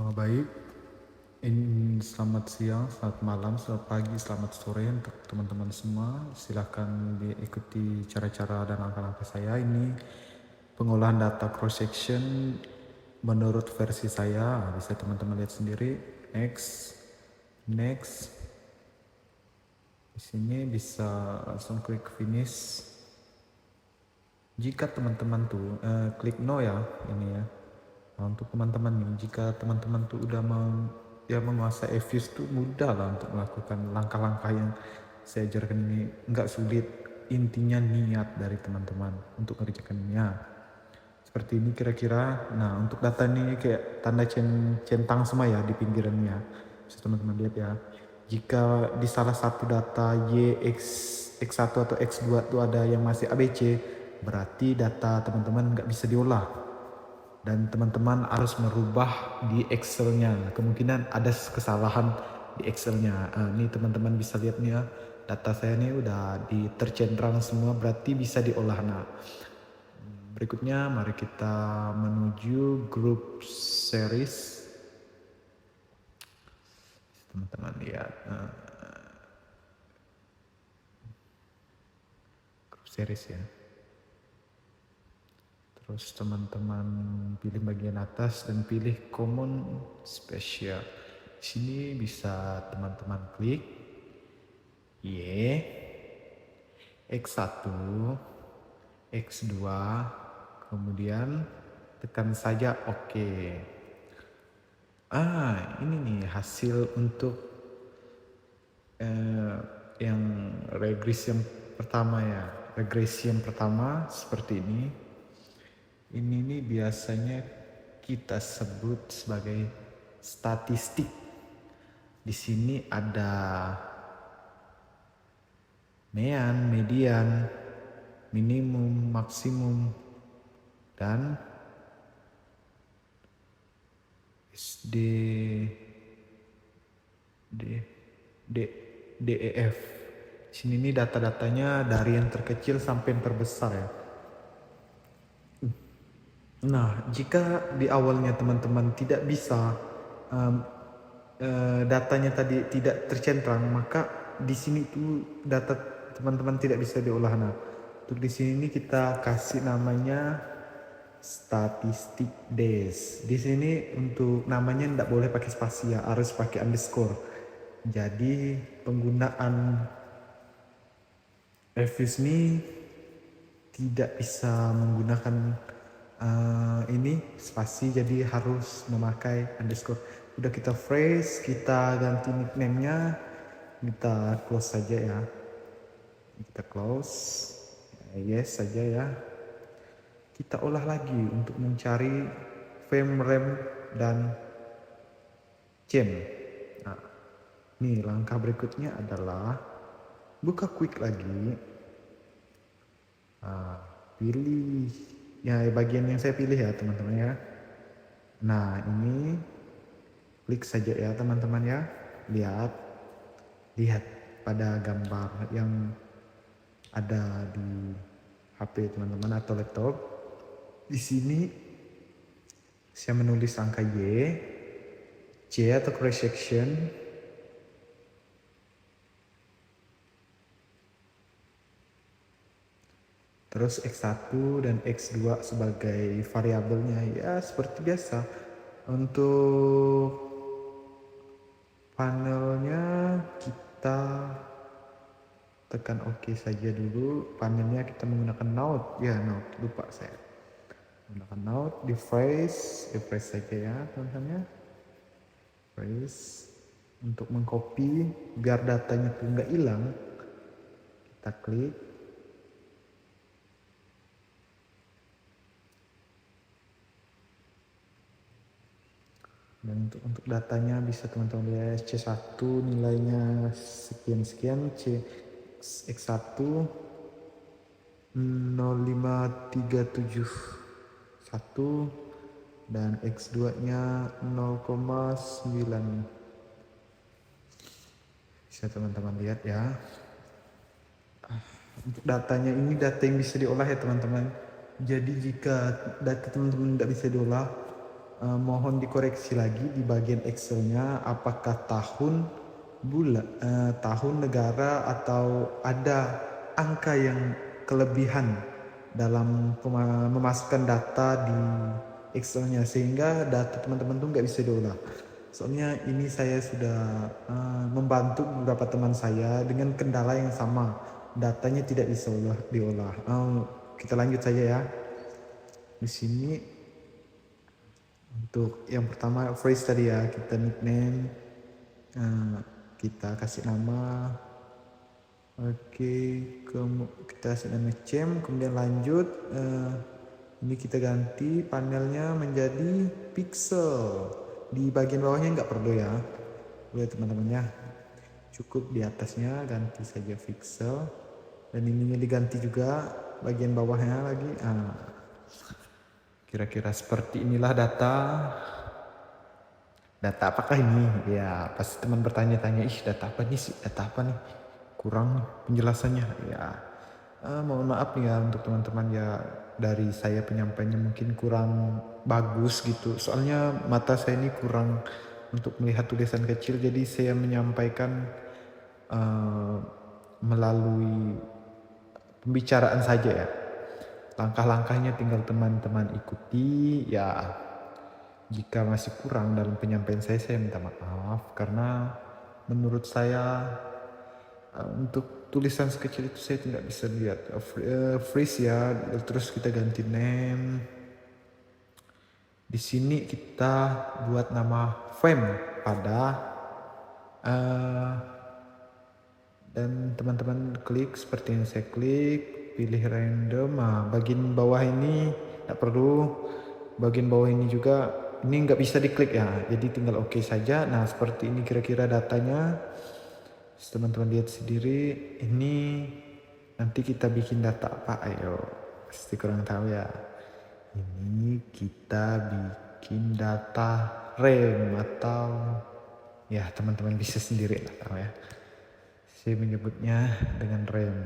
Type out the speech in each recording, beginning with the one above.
Baik, selamat siang, selamat malam, selamat pagi, selamat sore untuk teman-teman semua. Silahkan diikuti cara-cara dan langkah-langkah saya. Ini pengolahan data cross section menurut versi saya. Bisa teman-teman lihat sendiri. Next. Di sini bisa langsung klik finish. Jika teman-teman tuh klik no ya, ini ya. Nah, untuk teman-teman nih, jika teman-teman tuh udah menguasai Fuse tuh mudah lah untuk melakukan langkah-langkah yang saya ajarkan ini, nggak sulit. Intinya niat dari teman-teman untuk mengerjakannya. Seperti ini kira-kira. Nah, untuk data ini kayak tanda centang semua ya di pinggirannya. Bisa teman-teman lihat ya. Jika di salah satu data X1 atau X2 tuh ada yang masih ABC, berarti data teman-teman nggak bisa diolah. Dan teman-teman harus merubah di Excel-nya. Kemungkinan ada kesalahan di Excel-nya. Ini teman-teman bisa lihat nih ya, data saya ini udah tercentrang semua, berarti bisa diolah. Nah, berikutnya mari kita menuju group series. Teman-teman lihat group series ya. Terus teman-teman pilih bagian atas dan pilih common special. Di sini bisa teman-teman klik Y, X1, X2, kemudian tekan saja OK. Ini nih hasil untuk yang regresi yang pertama ya. Regresi yang pertama seperti ini. Ini nih biasanya kita sebut sebagai statistik. Di sini ada mean, median, minimum, maksimum, dan DEF. Sini nih data-datanya dari yang terkecil sampai yang terbesar ya. Nah, jika di awalnya teman-teman tidak bisa datanya tadi tidak tercentrang, maka di sini tuh data teman-teman tidak bisa diolah. Nah, untuk di sini kita kasih namanya statistik days. Di sini untuk namanya tidak boleh pakai spasi ya, harus pakai underscore. Jadi penggunaan Fuse ini tidak bisa menggunakan ini spasi, jadi harus memakai underscore. Udah kita phrase, kita ganti nickname-nya, kita close saja ya. Kita close, yes saja ya. Kita olah lagi untuk mencari frame, rem, dan jam. Nah, nih langkah berikutnya adalah buka quick lagi. Pilih ya bagian yang saya pilih ya teman-teman ya. Nah, ini klik saja ya teman-teman ya. Lihat pada gambar yang ada di HP teman-teman atau laptop. Di sini saya menulis angka Y, C atau cross section, terus X1 dan X2 sebagai variabelnya ya seperti biasa. Untuk panelnya kita tekan OK saja dulu. Panelnya kita menggunakan Note ya, Note lupa saya menggunakan Note. Di phrase saja ya teman-teman ya. Phrase untuk mengcopy biar datanya tuh nggak hilang, kita klik. Dan untuk datanya bisa teman-teman lihat C1 nilainya sekian-sekian, X1 05371 dan X2 nya 0,9. Bisa teman-teman lihat ya. Untuk datanya ini data yang bisa diolah ya teman-teman. Jadi jika data teman-teman tidak bisa diolah, mohon dikoreksi lagi di bagian Excelnya apakah tahun, bulan, tahun, negara, atau ada angka yang kelebihan dalam memasukkan data di Excelnya, sehingga data teman-teman tuh nggak bisa diolah. Soalnya ini saya sudah membantu beberapa teman saya dengan kendala yang sama, datanya tidak bisa diolah. Kita lanjut saja ya. Di sini untuk yang pertama phrase tadi ya, kita nickname, kita kasih nama, oke, kita kasih nama Cem, kemudian lanjut. Ini kita ganti panelnya menjadi pixel. Di bagian bawahnya nggak perlu ya, lihat teman-teman ya, cukup di atasnya ganti saja pixel, dan ininya diganti juga bagian bawahnya lagi. Kira-kira seperti inilah data apakah ini ya. Pasti teman bertanya-tanya, ih data apa nih sih, data apa nih, kurang penjelasannya ya. Mohon maaf nih ya untuk teman-teman ya, dari saya penyampaiannya mungkin kurang bagus gitu, soalnya mata saya ini kurang untuk melihat tulisan kecil, jadi saya menyampaikan melalui pembicaraan saja ya. Langkah-langkahnya tinggal teman-teman ikuti ya. Jika masih kurang dalam penyampaian saya minta maaf, karena menurut saya untuk tulisan sekecil itu saya tidak bisa lihat. Freeze ya, terus kita ganti name. Di sini kita buat nama frame pada dan teman-teman klik seperti yang saya klik, pilih random. Bagian bawah ini tidak perlu, bagian bawah ini juga ini nggak bisa diklik ya, jadi tinggal oke saja. Nah seperti ini kira-kira datanya, teman-teman lihat sendiri. Ini nanti kita bikin data apa, ayo, pasti kurang tahu ya. Ini kita bikin data RAM, atau ya teman-teman bisa sendiri lah tahu ya. Saya menyebutnya dengan RAM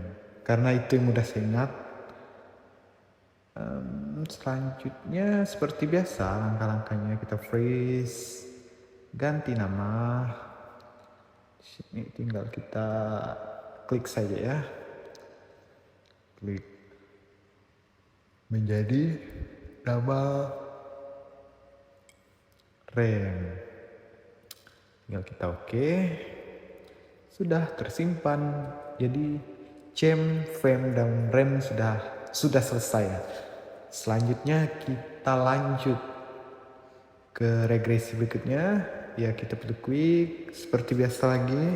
karena itu yang mudah saya ingat. Selanjutnya seperti biasa langkah-langkahnya, kita freeze, ganti nama. Sini tinggal kita klik saja ya, klik menjadi nama RAM, tinggal kita oke. Sudah tersimpan, jadi Cem, frame, dan RAM sudah selesai ya. Selanjutnya kita lanjut ke regresi berikutnya ya, kita pilih quick seperti biasa lagi.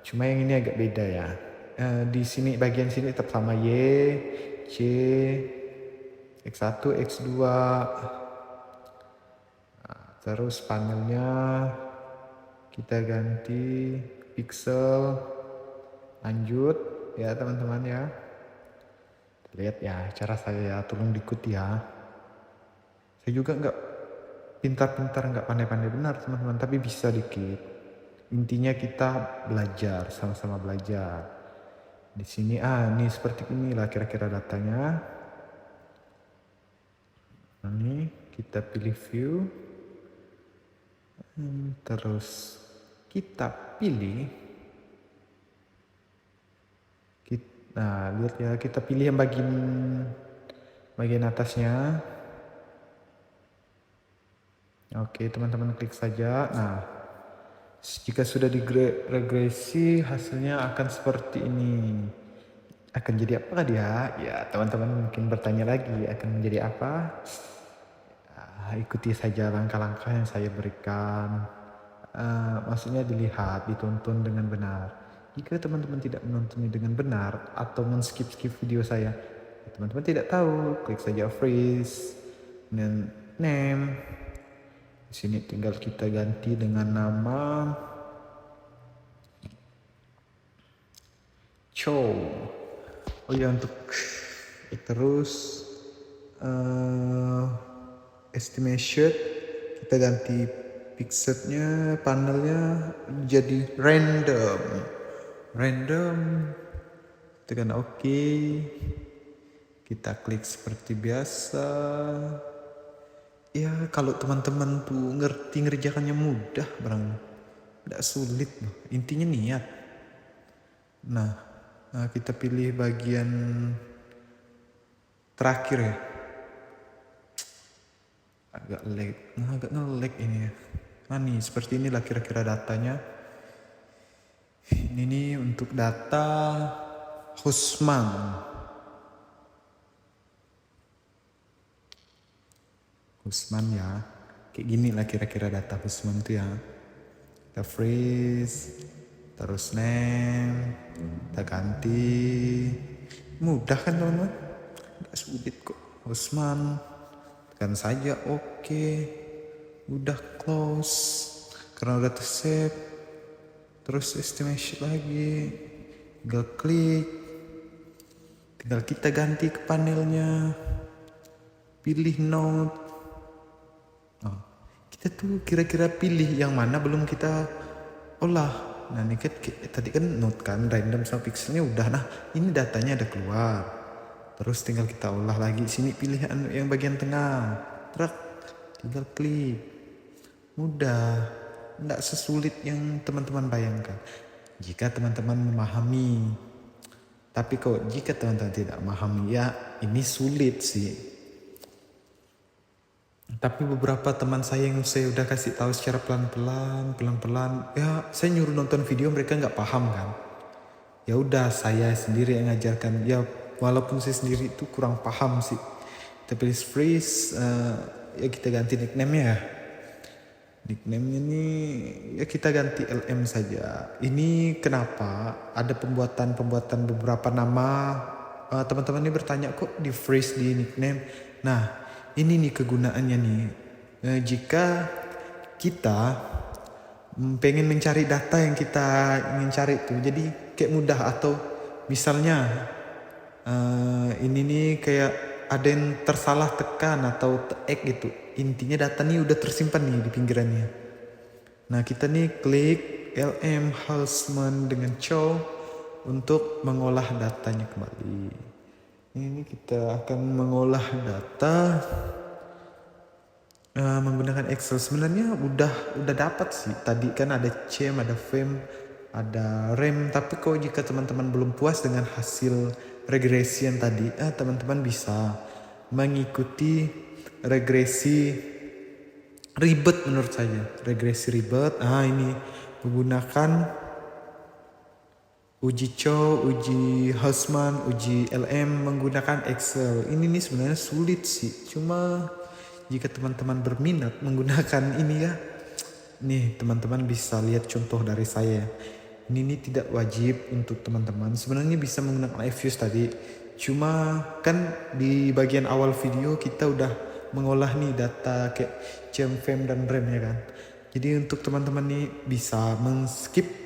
Cuma yang ini agak beda ya. Di sini bagian sini tetap sama Y, C, X1, X2. Terus panelnya kita ganti pixel. Lanjut ya teman-teman ya. Lihat ya cara saya ya, tolong diikuti ya. Saya juga nggak pintar-pintar, nggak pandai-pandai benar teman-teman, tapi bisa dikit. Intinya kita belajar, sama-sama belajar. Di sini ini seperti inilah kira-kira datanya. Ini kita pilih view, terus kita pilih. Nah lihat ya, kita pilih yang bagian atasnya. Oke teman-teman klik saja. Nah jika sudah diregresi hasilnya akan seperti ini. Akan jadi apa dia? Ya teman-teman mungkin bertanya lagi, akan menjadi apa? Ikuti saja langkah-langkah yang saya berikan. Maksudnya dilihat, ditonton dengan benar. Jika teman-teman tidak menontonnya dengan benar atau men-skip video saya, teman-teman tidak tahu, klik saja freeze dan name. Di sini tinggal kita ganti dengan nama Chow. Oh ya, untuk terus estimation kita ganti pixelnya, panelnya jadi random. Tekan oke. Kita klik seperti biasa. ya kalau teman-teman tuh ngerti ngerjakannya mudah barang, tidak sulit loh. Intinya niat. Nah, kita pilih bagian terakhir ya. Agak nge-lag ini ya. Nah nih, seperti inilah kira-kira datanya. Ini nih untuk data Husman. Husman ya. Kayak gini lah kira-kira data Husman tuh ya. Kita freeze, terus name, kita ganti. Mudah kan teman-teman? Gak sulit kok. Husman, tekan saja oke. Udah close. Karena udah save. Terus estimation lagi. Tinggal klik. Tinggal kita ganti ke panelnya. Pilih node. Kita tuh kira-kira pilih yang mana belum kita olah. Nah ini kan tadi kan node kan random sama pixelnya udah. Nah ini datanya ada keluar. Terus tinggal kita olah lagi. Sini pilih yang bagian tengah. Tinggal klik. Mudah. Nggak sesulit yang teman-teman bayangkan. Jika teman-teman memahami. Tapi kok jika teman-teman tidak memahami ya ini sulit sih. Tapi beberapa teman saya yang saya udah kasih tahu secara pelan-pelan, ya saya nyuruh nonton video mereka nggak paham kan. Ya udah saya sendiri yang ngajarkan. Ya walaupun saya sendiri itu kurang paham sih. Tapi freeze, ya kita ganti nickname ya. Nickname-nya nih ya kita ganti LM saja. Ini kenapa ada pembuatan beberapa nama. Teman-teman ini bertanya kok di freeze di nickname. Nah ini nih kegunaannya nih. Jika kita pengen mencari data yang kita ingin cari tuh, jadi kayak mudah. Atau misalnya ini nih kayak ada yang tersalah tekan atau te-ek gitu. Intinya data nih udah tersimpan nih di pinggirannya. Nah kita nih klik LM Husman dengan Chow untuk mengolah datanya kembali. Ini kita akan mengolah data menggunakan Excel. Sebenarnya udah dapat sih. Tadi kan ada CM, ada FEM, ada REM. Tapi kok jika teman-teman belum puas dengan hasil regresi yang tadi, teman-teman bisa mengikuti regresi ribet menurut saya. Regresi ribet. Ini menggunakan uji Chow, uji Husman, uji LM menggunakan Excel. Ini nih sebenarnya sulit sih. Cuma jika teman-teman berminat menggunakan ini ya. Nih teman-teman bisa lihat contoh dari saya. Ini nih tidak wajib untuk teman-teman. Sebenarnya bisa menggunakan iFuse tadi. Cuma kan di bagian awal video kita udah mengolah nih data kayak CM, FEM, dan REM ya kan. Jadi untuk teman-teman nih bisa men-skip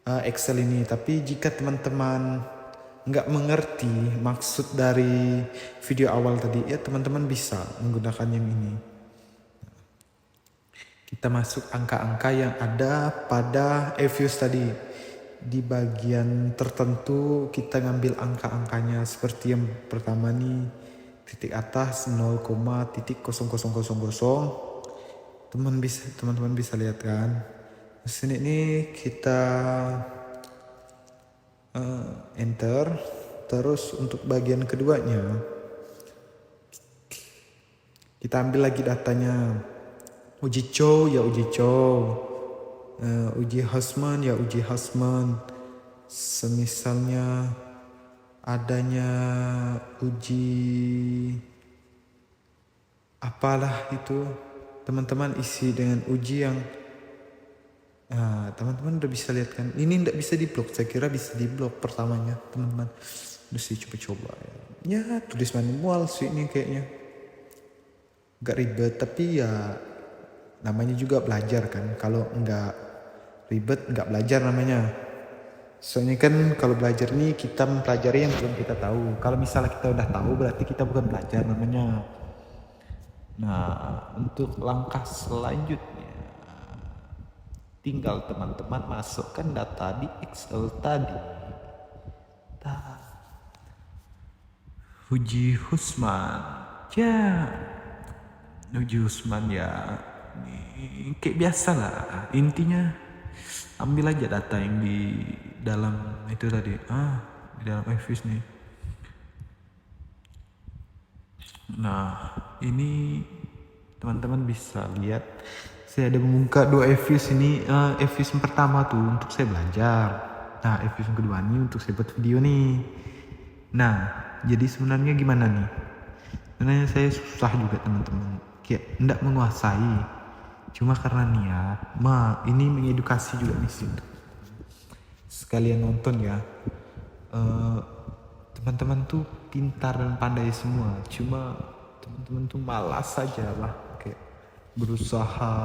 Excel ini. Tapi jika teman-teman nggak mengerti maksud dari video awal tadi ya teman-teman bisa menggunakan yang ini. Kita masuk angka-angka yang ada pada iFuse tadi. Di bagian tertentu kita ngambil angka-angkanya seperti yang pertama nih titik atas 0,0000. Teman-teman bisa lihat kan. Sini nih kita enter. Terus untuk bagian keduanya kita ambil lagi datanya. Uji Chow ya uji Chow, uji Husman ya uji Husman. Semisalnya adanya uji apalah itu, teman-teman isi dengan uji yang teman-teman udah bisa lihat kan. Ini nggak bisa diblok. Saya kira bisa diblok pertamanya teman-teman. Udah sih coba-coba ya. Tulis manual sih ini kayaknya. Gak ribet tapi ya namanya juga belajar kan. Kalau nggak ribet nggak belajar namanya. Soalnya kan kalau belajar nih kita mempelajari yang belum kita tahu. Kalau misalnya kita udah tahu berarti kita bukan belajar namanya. Nah untuk langkah selanjutnya tinggal teman-teman masukkan data di Excel tadi. Uji Husman. Ya. Nuju Usman ya, ini kayak biasa lah. Intinya ambil aja data yang di dalam itu tadi. Di dalam Evis nih. Nah, ini teman-teman bisa lihat saya ada membuka dua Evis ini. Evis yang pertama tuh untuk saya belajar. Nah, Evis yang kedua nih untuk saya buat video nih. Nah, jadi sebenarnya gimana nih? Sebenarnya saya susah juga teman-teman, kayak enggak menguasai. Cuma karena niat, ini mengedukasi juga di situ. Sekalian nonton ya. Eh, Teman-teman tuh pintar dan pandai semua, cuma teman-teman tuh malas saja lah, kayak berusaha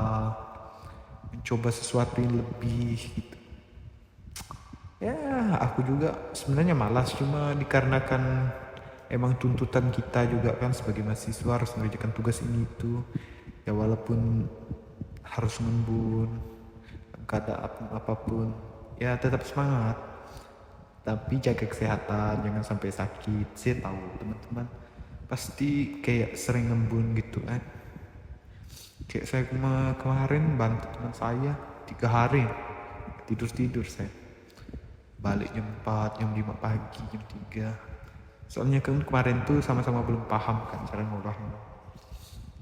mencoba sesuatu yang lebih gitu. Ya, aku juga sebenarnya malas, cuma dikarenakan emang tuntutan kita juga kan sebagai mahasiswa harus mengerjakan tugas ini itu. Ya walaupun harus ngembun, gak ada apapun, ya tetap semangat. Tapi jaga kesehatan, jangan sampai sakit. Saya tahu teman-teman pasti kayak sering ngembun gitu kan. Kayak saya kemarin bantu teman saya 3 hari tidur saya. Balik jam 4, jam 5 pagi, jam 3. Soalnya kan kemarin tuh sama-sama belum paham kan cara ngolahnya.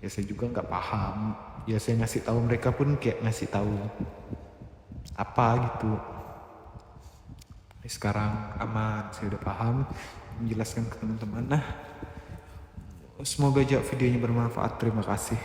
Ya saya juga nggak paham. Ya saya ngasih tahu, mereka pun kayak ngasih tahu apa gitu. Sekarang aman, saya udah paham, menjelaskan ke teman-teman. Nah, semoga aja videonya bermanfaat. Terima kasih.